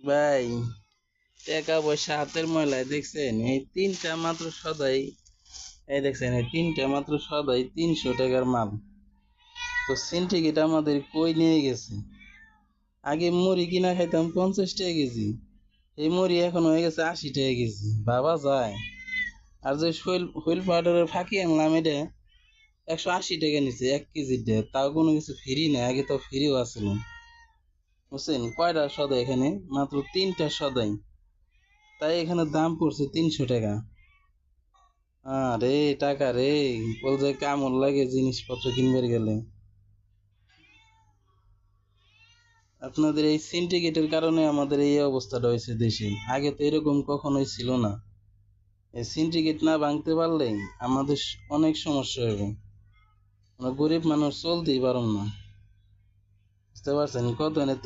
ভাই, টাকা পয়সা হাতের ময়লায় দেখছেন? এই তিনটা মাত্র সদাই, এই দেখছেন এই তিনটা মাত্র সদাই 300 টাকার মাল। তো সিন্ডিকেট আমাদের কই নিয়ে গেছে। আগে মুড়ি কিনা খাইতাম 50 টাকা কেজি, এই মুড়ি এখন হয়ে গেছে 80 টাকা কেজি। ভাবা যায়? আর যে হুইল পাউডারের ফাঁকি আনলাম, এটা 180 টাকা নিচ্ছে 1 কেজির ডে, তাও কোনো কিছু ফ্রি না। আগে তো ফ্রিও আছিল, বুঝছেন? কয়টা সদাই এখানে? মাত্র তিনটা সদাই, তাই এখানে দাম পড়ছে 300 টাকা। রে টাকা রে, বলছে কেমন লাগে জিনিসপত্র কিনবার গেলে। আপনাদের এই সিন্ডিকেটের কারণে আমাদের এই অবস্থাটা হয়েছে দেশে। আগে তো এরকম কখনোই ছিল না। এই সিন্ডিকেট না ভাঙতে পারলে আমাদের অনেক সমস্যা হবে। আমরা গরিব মানুষ চলতেই পারব না, বুঝতে পারছেন? কত এনে